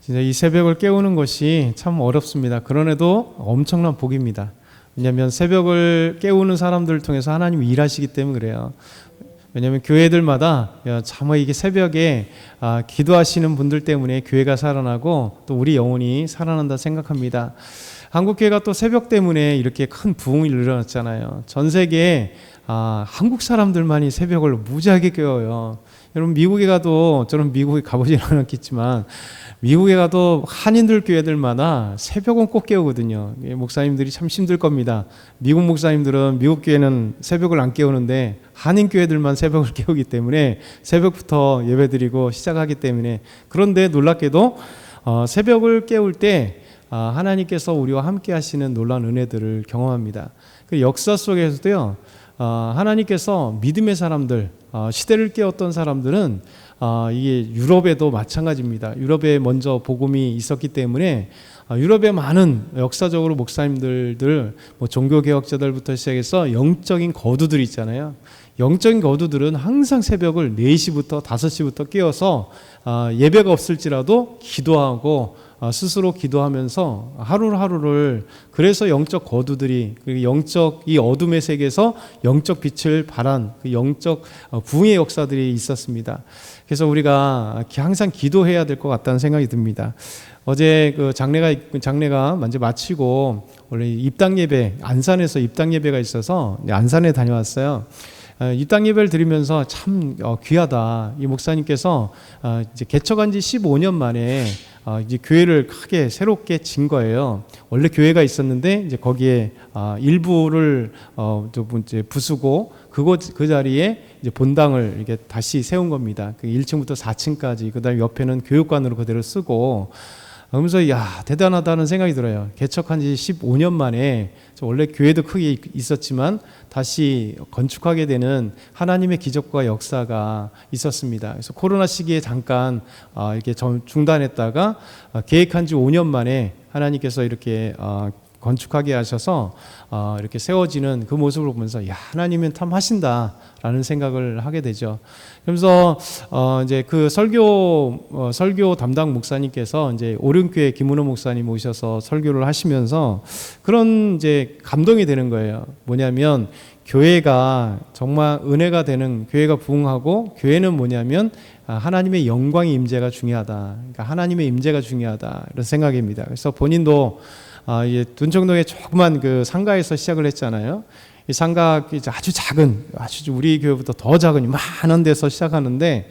진짜 이 새벽을 깨우는 것이 참 어렵습니다. 그런데도 엄청난 복입니다. 왜냐하면 새벽을 깨우는 사람들을 통해서 하나님이 일하시기 때문에 그래요. 왜냐하면 교회들마다 참 이게 새벽에 기도하시는 분들 때문에 교회가 살아나고 또 우리 영혼이 살아난다 생각합니다. 한국교회가 또 새벽 때문에 이렇게 큰 부흥이 일어났잖아요. 전 세계에 한국 사람들만이 새벽을 무지하게 깨워요. 여러분 미국에 가도, 저는 미국에 가보지는 않았겠지만 미국에 가도 한인들 교회들마다 새벽은 꼭 깨우거든요. 목사님들이 참 힘들 겁니다. 미국 목사님들은 미국 교회는 새벽을 안 깨우는데 한인 교회들만 새벽을 깨우기 때문에 새벽부터 예배드리고 시작하기 때문에, 그런데 놀랍게도 새벽을 깨울 때 하나님께서 우리와 함께 하시는 놀라운 은혜들을 경험합니다. 그 역사 속에서도요, 하나님께서 믿음의 사람들, 시대를 깨웠던 사람들은 이게 유럽에도 마찬가지입니다. 유럽에 먼저 복음이 있었기 때문에 유럽의 많은 역사적으로 목사님들, 종교개혁자들부터 시작해서 영적인 거두들이 있잖아요. 영적인 거두들은 항상 새벽을 4시부터 5시부터 깨어서 예배가 없을지라도 기도하고 스스로 기도하면서 하루하루를, 그래서 영적 거두들이, 영적 이 어둠의 세계에서 영적 빛을 발한 그 영적 부흥의 역사들이 있었습니다. 그래서 우리가 항상 기도해야 될 것 같다는 생각이 듭니다. 어제 그 장례가 이제 마치고 원래 입당 예배, 안산에서 입당 예배가 있어서 안산에 다녀왔어요. 입당 예배를 드리면서 참 귀하다. 이 목사님께서 이제 개척한 지 15년 만에 이제 교회를 크게 새롭게 진 거예요. 원래 교회가 있었는데 이제 거기에 일부를 이제 부수고 그 자리에 이제 본당을 이렇게 다시 세운 겁니다. 그 1층부터 4층까지, 그다음에 옆에는 교육관으로 그대로 쓰고, 그러면서 대단하다는 생각이 들어요. 개척한 지 15년 만에, 원래 교회도 크게 있었지만 다시 건축하게 되는 하나님의 기적과 역사가 있었습니다. 그래서 코로나 시기에 잠깐 이렇게 중단했다가 계획한 지 5년 만에 하나님께서 이렇게 건축하게 하셔서 이렇게 세워지는 그 모습을 보면서 하나님은 참 하신다라는 생각을 하게 되죠. 그러면서 이제 그 설교 담당 목사님께서 이제 오륜교회 김은호 목사님 오셔서 설교를 하시면서 그런 이제 감동이 되는 거예요. 뭐냐면 교회가 정말 은혜가 되는, 교회가 부흥하고, 교회는 뭐냐면 하나님의 영광의 임재가 중요하다. 그러니까 하나님의 임재가 중요하다, 이런 생각입니다. 그래서 본인도 둔청동에 조그만 그 상가에서 시작을 했잖아요. 이 상가 아주 작은, 아주 우리 교회보다 더 작은 많은 데서 시작하는데,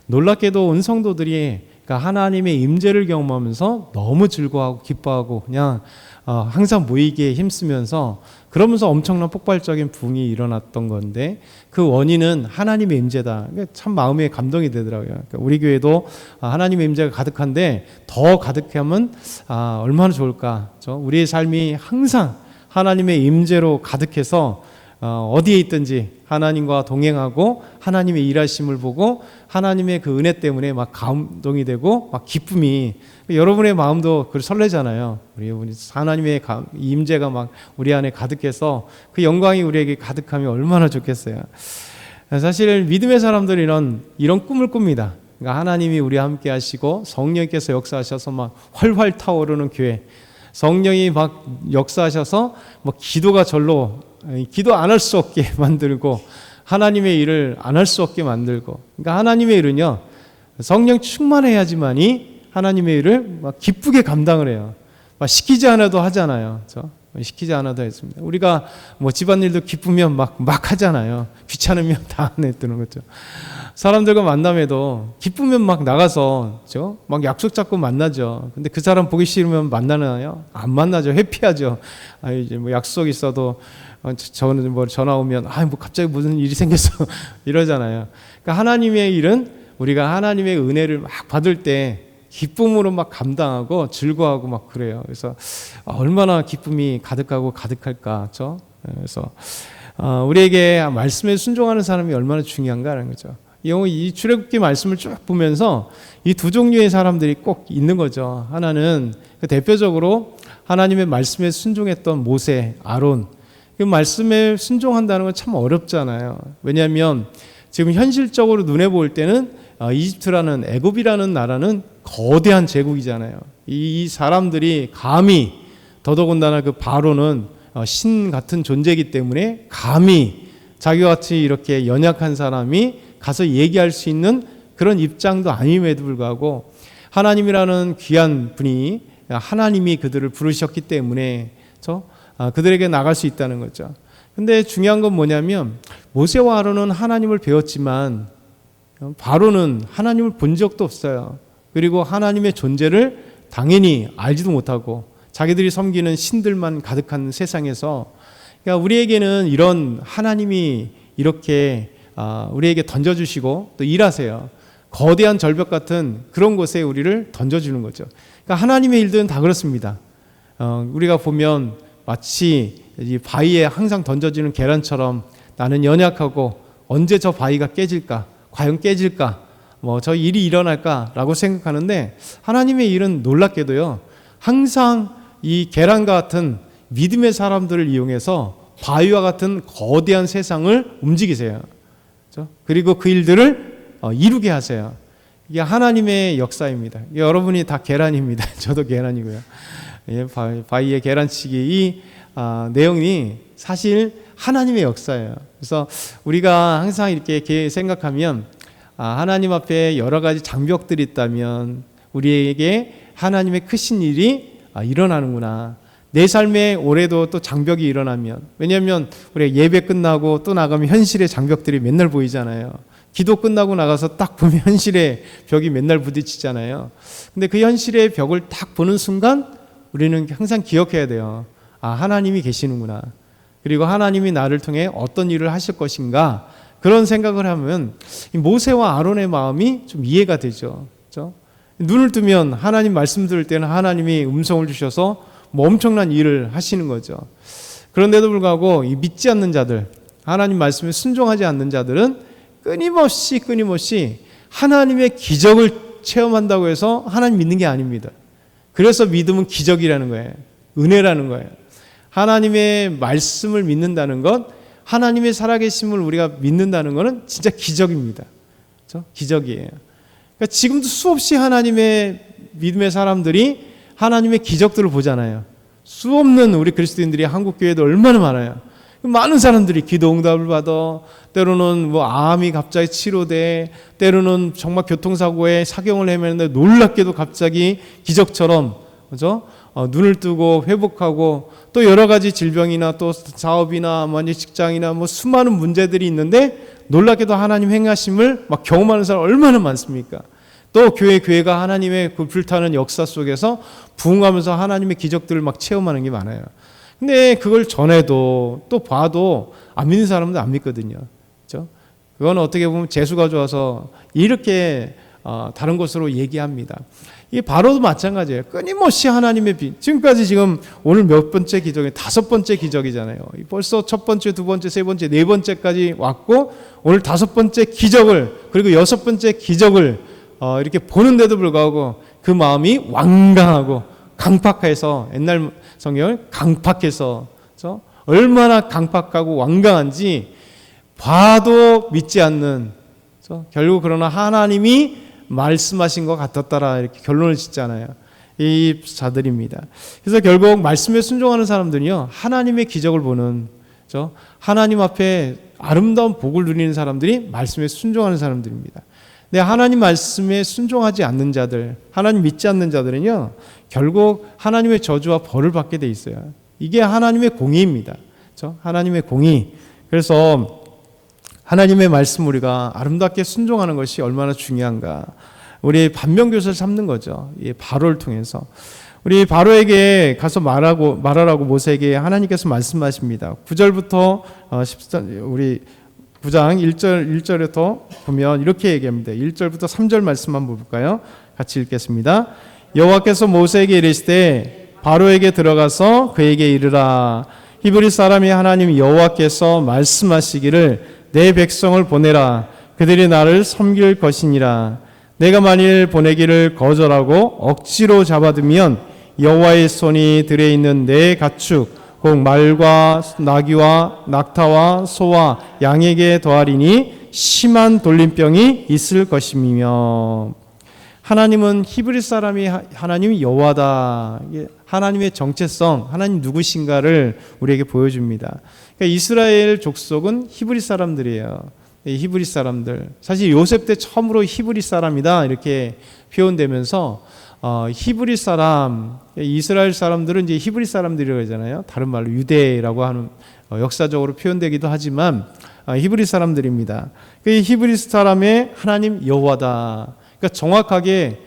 놀랍게도 온 성도들이 그러니까 하나님의 임재를 경험하면서 너무 즐거워하고 기뻐하고 그냥 항상 모이기에 힘쓰면서, 그러면서 엄청난 폭발적인 부흥이 일어났던 건데, 그 원인은 하나님의 임재다. 참 마음에 감동이 되더라고요. 그러니까 우리 교회도 하나님의 임재가 가득한데 더 가득하면 얼마나 좋을까. 우리의 삶이 항상 하나님의 임재로 가득해서 어디에 있든지 하나님과 동행하고 하나님의 일하심을 보고 하나님의 그 은혜 때문에 막 감동이 되고 막 기쁨이, 여러분의 마음도 설레잖아요. 우리 하나님의 임재가 막 우리 안에 가득해서 그 영광이 우리에게 가득하면 얼마나 좋겠어요. 사실 믿음의 사람들은 이런 꿈을 꿉니다. 그러니까 하나님이 우리와 함께 하시고 성령께서 역사하셔서 막 활활 타오르는 교회, 성령이 막 역사하셔서 뭐 기도가 절로 기도 안 할 수 없게 만들고 하나님의 일을 안 할 수 없게 만들고, 그러니까 하나님의 일은요, 성령 충만해야지만이 하나님의 일을 막 기쁘게 감당을 해요. 막 시키지 않아도 하잖아요. 시키지 않아도 했습니다. 우리가 뭐 집안일도 기쁘면 막 하잖아요. 귀찮으면 다 안 했다는 거죠. 사람들과 만남에도 기쁘면 막 나가서 막 약속 잡고 만나죠. 근데 그 사람 보기 싫으면 만나나요? 안 만나죠. 회피하죠. 이제 뭐 약속 있어도 저는 뭐 전화 오면 뭐 갑자기 무슨 일이 생겼어 이러잖아요. 그러니까 하나님의 일은 우리가 하나님의 은혜를 막 받을 때 기쁨으로 막 감당하고 즐거워하고 막 그래요. 그래서 얼마나 기쁨이 가득하고 가득할까. 그래서 우리에게 말씀에 순종하는 사람이 얼마나 중요한가라는 거죠. 이 출애굽기 말씀을 쭉 보면서 이 두 종류의 사람들이 꼭 있는 거죠. 하나는 대표적으로 하나님의 말씀에 순종했던 모세, 아론. 그 말씀에 순종한다는 건 참 어렵잖아요. 왜냐하면 지금 현실적으로 눈에 보일 때는 이집트라는, 애굽이라는 나라는 거대한 제국이잖아요. 이 사람들이 감히, 더더군다나 그 바로는 신 같은 존재이기 때문에 감히 자기와 같이 이렇게 연약한 사람이 가서 얘기할 수 있는 그런 입장도 아님에도 불구하고 하나님이라는 귀한 분이, 하나님이 그들을 부르셨기 때문에 그들에게 나갈 수 있다는 거죠. 근데 중요한 건 뭐냐면, 모세와 아론은 하나님을 배웠지만 바로는 하나님을 본 적도 없어요. 그리고 하나님의 존재를 당연히 알지도 못하고 자기들이 섬기는 신들만 가득한 세상에서, 그러니까 우리에게는 이런 하나님이 이렇게 우리에게 던져주시고 또 일하세요. 거대한 절벽 같은 그런 곳에 우리를 던져주는 거죠. 그러니까 하나님의 일들은 다 그렇습니다. 우리가 보면 마치 이 바위에 항상 던져지는 계란처럼 나는 연약하고 언제 저 바위가 깨질까? 과연 깨질까? 저 일이 일어날까라고 생각하는데, 하나님의 일은 놀랍게도요, 항상 이 계란과 같은 믿음의 사람들을 이용해서 바위와 같은 거대한 세상을 움직이세요. 그리고 그 일들을 이루게 하세요. 이게 하나님의 역사입니다. 여러분이 다 계란입니다. 저도 계란이고요. 바위의 계란치기, 이 내용이 사실 하나님의 역사예요. 그래서 우리가 항상 이렇게 생각하면, 하나님 앞에 여러 가지 장벽들이 있다면 우리에게 하나님의 크신 일이 일어나는구나. 내 삶에 올해도 또 장벽이 일어나면, 왜냐하면 우리가 예배 끝나고 또 나가면 현실의 장벽들이 맨날 보이잖아요. 기도 끝나고 나가서 딱 보면 현실의 벽이 맨날 부딪히잖아요. 근데 그 현실의 벽을 딱 보는 순간 우리는 항상 기억해야 돼요. 하나님이 계시는구나. 그리고 하나님이 나를 통해 어떤 일을 하실 것인가, 그런 생각을 하면 모세와 아론의 마음이 좀 이해가 되죠. 그렇죠? 눈을 뜨면 하나님 말씀 들을 때는 하나님이 음성을 주셔서 엄청난 일을 하시는 거죠. 그런데도 불구하고 이 믿지 않는 자들, 하나님 말씀에 순종하지 않는 자들은 끊임없이 하나님의 기적을 체험한다고 해서 하나님 믿는 게 아닙니다. 그래서 믿음은 기적이라는 거예요. 은혜라는 거예요. 하나님의 말씀을 믿는다는 것, 하나님의 살아계심을 우리가 믿는다는 것은 진짜 기적입니다. 그렇죠? 기적이에요. 그러니까 지금도 수없이 하나님의 믿음의 사람들이 하나님의 기적들을 보잖아요. 수없는 우리 그리스도인들이 한국 교회도 얼마나 많아요. 많은 사람들이 기도 응답을 받아, 때로는 암이 갑자기 치료돼, 때로는 정말 교통사고에 사경을 헤매는데 놀랍게도 갑자기 기적처럼, 그죠? 눈을 뜨고 회복하고, 또 여러 가지 질병이나 또 사업이나 직장이나 수많은 문제들이 있는데 놀랍게도 하나님 행하심을 경험하는 사람 얼마나 많습니까? 또 교회가 하나님의 그 불타는 역사 속에서 부흥하면서 하나님의 기적들을 체험하는 게 많아요. 근데 그걸 전해도 또 봐도 안 믿는 사람도 안 믿거든요. 그렇죠? 그건 어떻게 보면 재수가 좋아서 이렇게 다른 것으로 얘기합니다. 이 바로도 마찬가지예요. 끊임없이 하나님의 지금까지 지금 오늘 몇 번째 기적이 5번째 기적이잖아요. 벌써 첫 번째, 두 번째, 세 번째, 네 번째까지 왔고, 오늘 5번째 기적을, 그리고 6번째 기적을 이렇게 보는데도 불구하고 그 마음이 완강하고 강팍해서, 옛날 성경을 강팍해서, 그렇죠? 얼마나 강팍하고 완강한지 봐도 믿지 않는, 그렇죠? 결국 그러나 하나님이 말씀하신 것 같았더라, 이렇게 결론을 짓잖아요. 이 자들입니다. 그래서 결국 말씀에 순종하는 사람들은요, 하나님의 기적을 보는, 그렇죠? 하나님 앞에 아름다운 복을 누리는 사람들이 말씀에 순종하는 사람들입니다. 근데 하나님 말씀에 순종하지 않는 자들, 하나님 믿지 않는 자들은요, 결국 하나님의 저주와 벌을 받게 돼 있어요. 이게 하나님의 공의입니다. 그렇죠? 하나님의 공의. 그래서 하나님의 말씀 우리가 아름답게 순종하는 것이 얼마나 중요한가. 우리 반면교사를 삼는 거죠. 이 바로를 통해서. 우리 바로에게 가서 말하라고 모세에게 하나님께서 말씀하십니다. 9절부터 14, 우리 9장 1절부터 보면 이렇게 얘기합니다. 1절부터 3절 말씀 한번 볼까요? 같이 읽겠습니다. 여호와께서 모세에게 이르시되 바로에게 들어가서 그에게 이르라. 히브리 사람이 하나님 여호와께서 말씀하시기를 내 백성을 보내라. 그들이 나를 섬길 것이니라. 내가 만일 보내기를 거절하고 억지로 잡아두면 여호와의 손이 들에 있는 내 가축 곧 말과 나귀와 낙타와 소와 양에게 더하리니 심한 돌림병이 있을 것임이며. 하나님은 히브리 사람이 하나님이 여호와다. 하나님의 정체성, 하나님 누구신가를 우리에게 보여줍니다. 그러니까 이스라엘 족속은 히브리 사람들이에요. 히브리 사람들. 사실 요셉 때 처음으로 히브리 사람이다 이렇게 표현되면서 히브리 사람, 이스라엘 사람들은 이제 히브리 사람들이라고 하잖아요. 다른 말로 유대라고 하는 역사적으로 표현되기도 하지만 히브리 사람들입니다. 그 히브리 사람의 하나님 여호와다. 그러니까 정확하게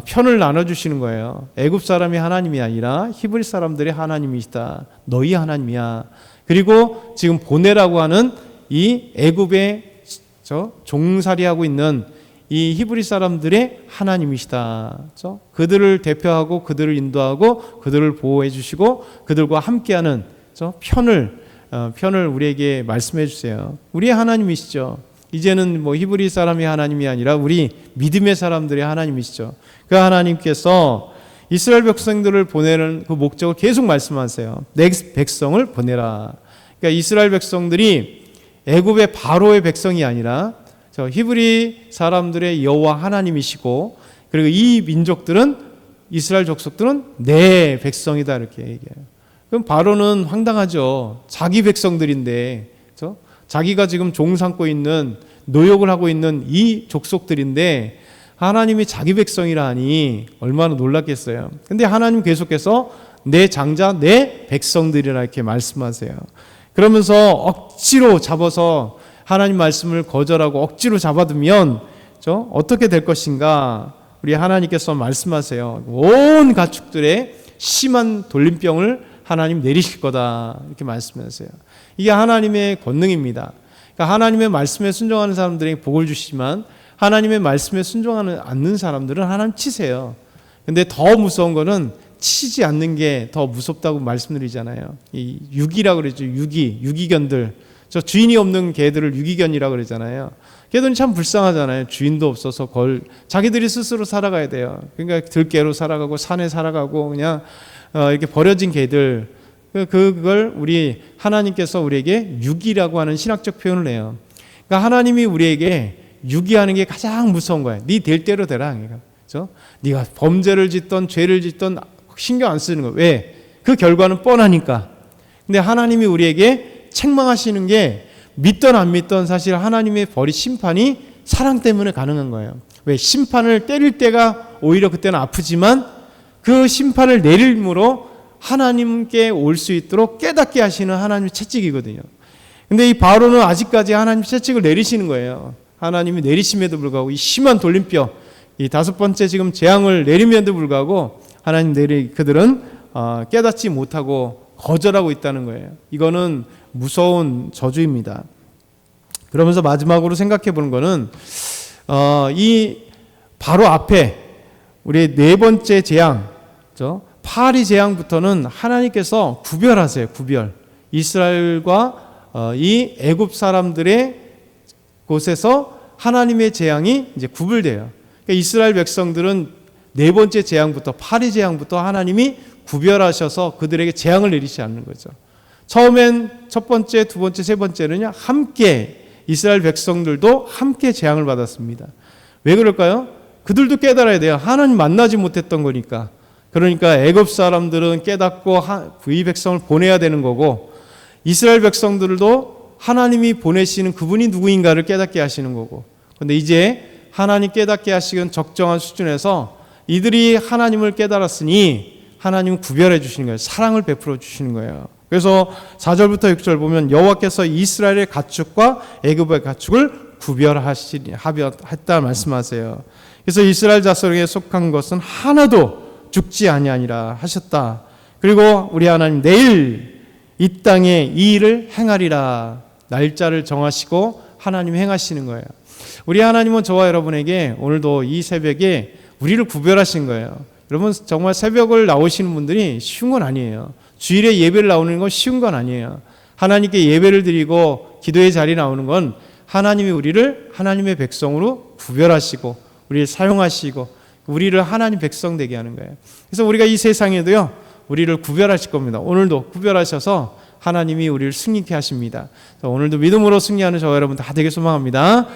편을 나눠주시는 거예요. 애굽 사람이 하나님이 아니라 히브리 사람들의 하나님이시다. 너희 하나님이야. 그리고 지금 보내라고 하는 이 애굽의 종살이하고 있는 이 히브리 사람들의 하나님이시다. 그들을 대표하고 그들을 인도하고 그들을 보호해 주시고 그들과 함께하는 편을 우리에게 말씀해 주세요. 우리의 하나님이시죠. 이제는 뭐 히브리 사람의 하나님이 아니라 우리 믿음의 사람들의 하나님이시죠. 그 하나님께서 이스라엘 백성들을 보내는 그 목적을 계속 말씀하세요. 내 백성을 보내라. 그러니까 이스라엘 백성들이 애굽의 바로의 백성이 아니라 히브리 사람들의 여호와 하나님이시고, 그리고 이 민족들은, 이스라엘 족속들은 내 백성이다 이렇게 얘기해요. 그럼 바로는 황당하죠. 자기 백성들인데, 자기가 지금 종 삼고 있는, 노역을 하고 있는 이 족속들인데 하나님이 자기 백성이라 하니 얼마나 놀랐겠어요. 근데 하나님 계속해서 내 장자, 내 백성들이라 이렇게 말씀하세요. 그러면서 억지로 잡아서 하나님 말씀을 거절하고 억지로 잡아두면 어떻게 될 것인가? 우리 하나님께서 말씀하세요. 온 가축들의 심한 돌림병을 하나님 내리실 거다 이렇게 말씀하세요. 이게 하나님의 권능입니다. 그러니까 하나님의 말씀에 순종하는 사람들에게 복을 주시지만 하나님의 말씀에 순종하지 않는 사람들은 하나님 치세요. 근데 더 무서운 거는 치지 않는 게 더 무섭다고 말씀드리잖아요. 이 유기라고 그러죠. 유기견들. 저 주인이 없는 개들을 유기견이라고 그러잖아요. 개들은 참 불쌍하잖아요. 주인도 없어서 자기들이 스스로 살아가야 돼요. 그러니까 들개로 살아가고 산에 살아가고 그냥 이렇게 버려진 개들. 그걸 우리 하나님께서 우리에게 유기라고 하는 신학적 표현을 해요. 그러니까 하나님이 우리에게 유기하는 게 가장 무서운 거예요. 네 될 대로 되라. 그렇죠? 네가 범죄를 짓던 죄를 짓던 신경 안 쓰는 거예요. 왜? 그 결과는 뻔하니까. 근데 하나님이 우리에게 책망하시는 게 믿던 안 믿던 사실 하나님의 벌이 심판이 사랑 때문에 가능한 거예요. 왜? 심판을 때릴 때가 오히려 그때는 아프지만 그 심판을 내림으로 하나님께 올 수 있도록 깨닫게 하시는 하나님의 채찍이거든요. 근데 이 바로는 아직까지 하나님 채찍을 내리시는 거예요. 하나님이 내리심에도 불구하고 이 심한 돌림뼈, 이 5번째 지금 재앙을 내림에도 불구하고 하나님 그들은 깨닫지 못하고 거절하고 있다는 거예요. 이거는 무서운 저주입니다. 그러면서 마지막으로 생각해 보는 거는 이 바로 앞에 우리 4번째 재앙, 파리 재앙부터는 하나님께서 구별하세요. 구별. 이스라엘과 이 애굽 사람들의 곳에서 하나님의 재앙이 이제 구별돼요. 그러니까 이스라엘 백성들은 4번째 재앙부터, 파리 재앙부터 하나님이 구별하셔서 그들에게 재앙을 내리지 않는 거죠. 처음엔 첫 번째, 두 번째, 세 번째는요, 함께 이스라엘 백성들도 함께 재앙을 받았습니다. 왜 그럴까요? 그들도 깨달아야 돼요. 하나님 만나지 못했던 거니까. 그러니까 애굽 사람들은 깨닫고 이 백성을 보내야 되는 거고, 이스라엘 백성들도 하나님이 보내시는 그분이 누구인가를 깨닫게 하시는 거고. 그런데 이제 하나님 깨닫게 하시는 적정한 수준에서 이들이 하나님을 깨달았으니 하나님은 구별해 주시는 거예요. 사랑을 베풀어 주시는 거예요. 그래서 4절부터 6절 보면 여호와께서 이스라엘의 가축과 애굽의 가축을 구별했다 말씀하세요. 그래서 이스라엘 자손에게 속한 것은 하나도 죽지 아니하니라 하셨다. 그리고 우리 하나님 내일 이 땅에 이 일을 행하리라. 날짜를 정하시고 하나님 행하시는 거예요. 우리 하나님은 저와 여러분에게 오늘도 이 새벽에 우리를 구별하신 거예요. 여러분 정말 새벽을 나오시는 분들이 쉬운 건 아니에요. 주일에 예배를 나오는 건 쉬운 건 아니에요. 하나님께 예배를 드리고 기도의 자리에 나오는 건 하나님이 우리를 하나님의 백성으로 구별하시고 우리를 사용하시고 우리를 하나님 백성 되게 하는 거예요. 그래서 우리가 이 세상에도요, 우리를 구별하실 겁니다. 오늘도 구별하셔서 하나님이 우리를 승리케 하십니다. 오늘도 믿음으로 승리하는 저와 여러분 다 되게 소망합니다.